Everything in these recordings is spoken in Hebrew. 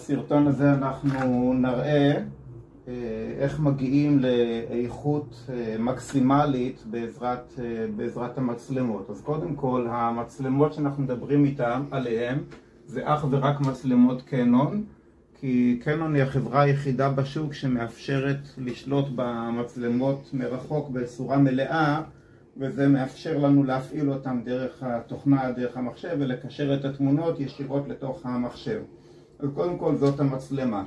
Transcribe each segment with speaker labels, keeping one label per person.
Speaker 1: בסרטון הזה אנחנו נראה איך מגיעים לאיכות מקסימלית בעזרת המצלמות. אז קודם כל, המצלמות שאנחנו מדברים עליהן זה אך ורק מצלמות קנון, כי קנון היא החברה היחידה בשוק שמאפשרת לשלוט במצלמות מרחוק בצורה מלאה, וזה מאפשר לנו להפעיל אותם דרך התוכנה, דרך המחשב, ולקשר את התמונות ישירות לתוך המחשב. אז קודם כל זאת המצלמה.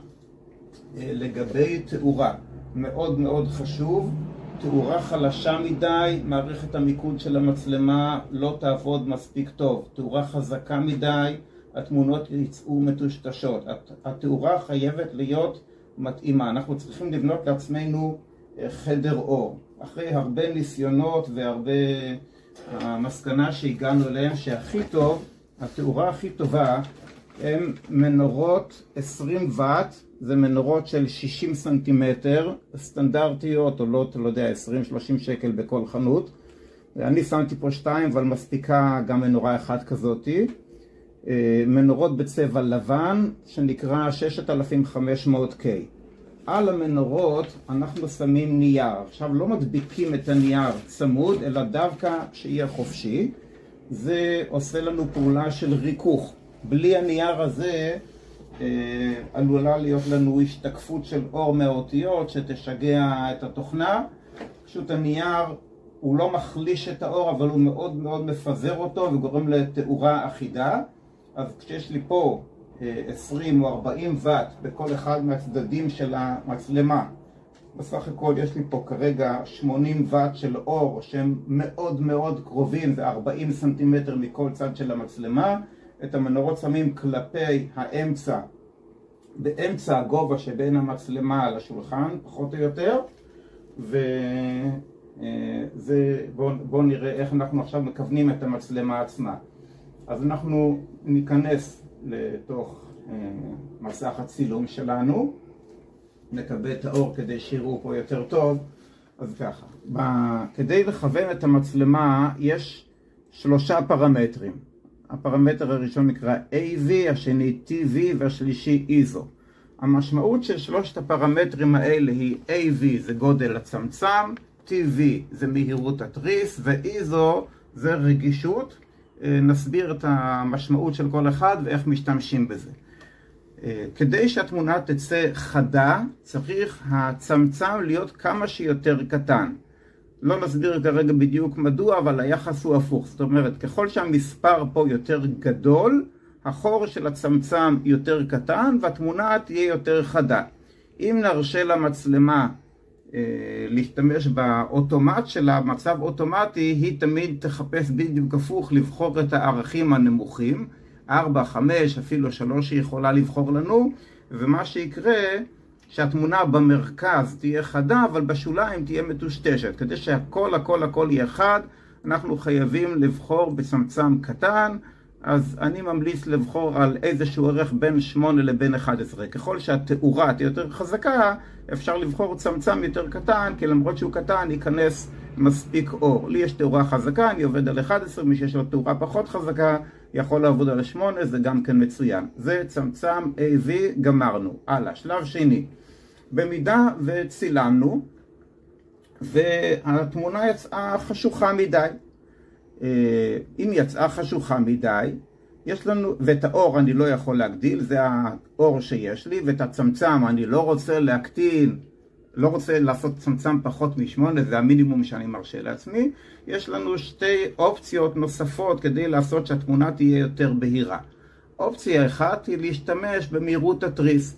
Speaker 1: לגבי תאורה, מאוד מאוד חשוב, תאורה חלשה מדי, מערכת המיקוד של המצלמה לא תעבוד מספיק טוב. תאורה חזקה מדי, התמונות יצאו מטושטשות. התאורה חייבת להיות מתאימה. אנחנו צריכים לבנות לעצמנו חדר אור. אחרי הרבה ניסיונות והרבה המסקנה שהגענו אליהם שהכי טוב, התאורה הכי טובה הם מנורות 20 ואט, זה מנורות של 60 סנטימטר, סטנדרטיות, עולות, לא יודע, 20-30 שקל בכל חנות. אני שמתי פה 2, אבל מספיקה גם מנורה אחת כזאתי. מנורות בצבע לבן, שנקרא 6500K. על המנורות אנחנו שמים נייר. עכשיו לא מדביקים את הנייר צמוד, אלא דווקא שיהיה חופשי. זה עושה לנו פעולה של ריכוך. בלי הנייר הזה עלולה להיות לנו השתקפות של אור מהאותיות שתשגע את התוכנה. פשוט הנייר הוא לא מחליש את האור, אבל הוא מאוד מאוד מפזר אותו וגורם לתאורה אחידה. אז כשיש לי פה 20 או 40 ואט בכל אחד מהצדדים של המצלמה, בסך הכל יש לי פה כרגע 80 ואט של אור שהם מאוד מאוד קרובים, זה 40 סנטימטר מכל צד של המצלמה. את המנורות שמים כלפי האמצע, באמצע הגובה שבין המצלמה לשולחן, פחות או יותר. בואו נראה איך אנחנו עכשיו מכוונים את המצלמה עצמה. אז אנחנו ניכנס לתוך מסך הצילום שלנו, נקבל את האור כדי שיראו פה יותר טוב. אז ככה, כדי לכוון את המצלמה יש 3 פרמטרים. הפרמטר הראשון נקרא AV, השני TV והשלישי ISO. המשמעות של 3 הפרמטרים האלה היא AV זה גודל הצמצם, TV זה מהירות התריס, ו-ISO זה רגישות. נסביר את המשמעות של כל אחד ואיך משתמשים בזה. כדי שהתמונה תצא חדה, צריך הצמצם להיות כמה שיותר קטן. לא נסביר כרגע בדיוק מדוע, אבל היחס הוא הפוך. זאת אומרת, ככל שהמספר פה יותר גדול, החור של הצמצם יותר קטן והתמונה תהיה יותר חדה. אם נרשה למצלמה להשתמש באוטומט שלה, מצב אוטומטי, היא תמיד תחפש בדיוק הפוך, לבחור את הערכים הנמוכים, 4, 5, אפילו 3 היא יכולה לבחור לנו, ומה שיקרה, שהתמונה במרכז תהיה חדה, אבל בשוליים תהיה מטושטשת. כדי שהכל יהיה חד, אנחנו חייבים לבחור בצמצם קטן. אז אני ממליץ לבחור על איזשהו ערך בין 8 לבין 11. ככל שהתאורה תהיה יותר חזקה, אפשר לבחור צמצם יותר קטן, כי למרות שהוא קטן, ייכנס מספיק אור. לי יש תאורה חזקה, אני עובד על 11, מי שיש לו תאורה פחות חזקה, יכול לעבוד על 8, זה גם כן מצוין. זה צמצם AV, גמרנו. הלאה, שלב שני. במידה וצילמנו, והתמונה יצאה חשוכה מדי. אם יצאה חשוכה מדי, יש לנו, ואת האור אני לא יכול להגדיל, זה האור שיש לי, ואת הצמצם אני לא רוצה להקטין, לא רוצה לעשות צמצם פחות מ8, זה המינימום שאני מרשה לעצמי. יש לנו 2 אופציות נוספות כדי לעשות שהתמונה תהיה יותר בהירה. אופציה אחת היא להשתמש במהירות התריס.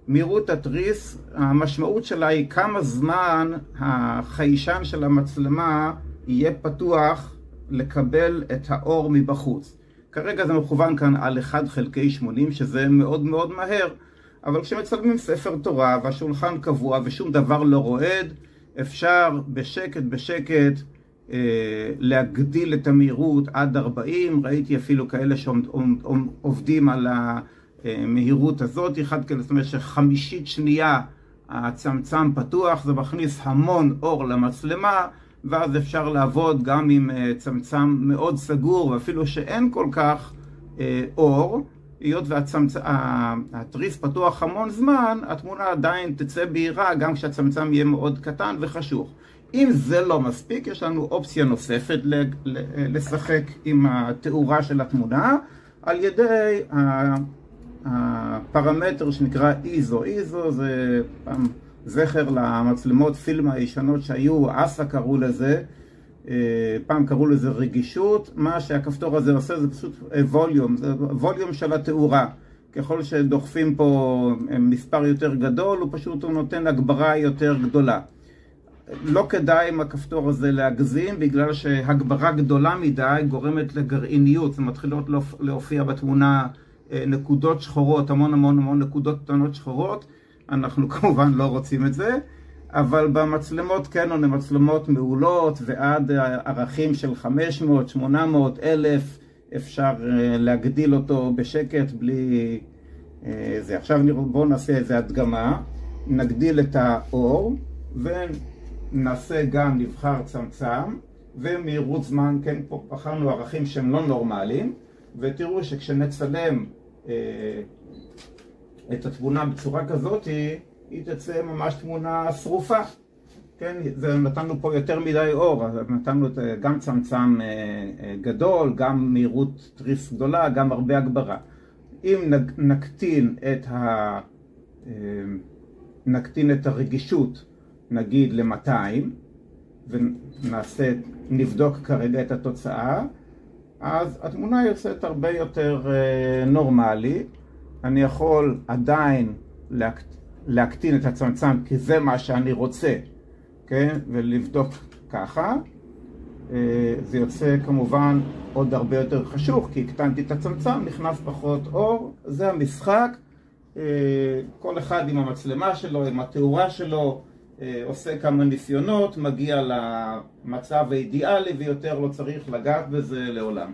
Speaker 1: מהירות התריס, המשמעות שלה היא כמה זמן החיישן של המצלמה יהיה פתוח לקבל את האור מבחוץ. כרגע זה מכוון כאן על 1/80, שזה מאוד מאוד מהר, אבל כשמצלמים ספר תורה והשולחן קבוע ושום דבר לא רועד, אפשר בשקט להגדיל את המהירות עד 40. ראיתי אפילו כאלה שעובדים על המהירות הזאת, זאת אומרת ש50 שנייה הצמצם פתוח, זה מכניס המון אור למצלמה, ואז אפשר לעבוד גם עם צמצם מאוד סגור, ואפילו שאין כל כך אור, היות והתריס פתוח המון זמן, התמונה עדיין תצא בהירה גם כשהצמצם יהיה מאוד קטן וחשוך. אם זה לא מספיק, יש לנו אופציה נוספת לשחק עם התאורה של התמונה על ידי הפרמטר שנקרא איזו. איזו זה זכר למצלמות פילם הישנות שהיו, אסה קראו לזה, פעם קראו לזה רגישות. מה שהכפתור הזה עושה זה פשוט ווליום, זה ווליום של התאורה. ככל שדוחפים פה מספר יותר גדול, הוא פשוט נותן הגברה יותר גדולה. לא כדאי עם הכפתור הזה להגזים, בגלל שהגברה גדולה מדי גורמת לגרעיניות. זה מתחילות להופיע בתמונה נקודות שחורות, המון נקודות קטנות שחורות. אנחנו כמובן לא רוצים את זה, אבל במצלמות קנון הן מצלמות מעולות, ועד ערכים של 500, 800, 1,000 אפשר להגדיל אותו בשקט בלי זה. עכשיו בואו נעשה איזה הדגמה, נגדיל את האור ונעשה גם נבחר צמצם ומהירות זמן. כן, פה בחרנו ערכים שהם לא נורמליים, ותראו שכשנצלם את התמונה בצורה כזאת, היא תצא ממש תמונה שרופה. כן, נתנו פה יותר מדי אור, אז נתנו גם צמצם גדול, גם מהירות תריס גדולה, גם הרבה הגברה. אם נקטין את הרגישות, נגיד ל-200, ונבדוק כרגע את התוצאה, אז התמונה יוצאת הרבה יותר נורמלית. אני יכול עדיין להקטין את הצמצם, כי זה מה שאני רוצה, כן? ולבדוק ככה. זה יוצא כמובן עוד הרבה יותר חשוך, כי הקטנתי את הצמצם, נכנס פחות אור. זה המשחק. כל אחד עם המצלמה שלו, עם התאורה שלו, עושה כמה ניסיונות, מגיע למצב האידיאלי, ויותר לא צריך לגעת בזה לעולם.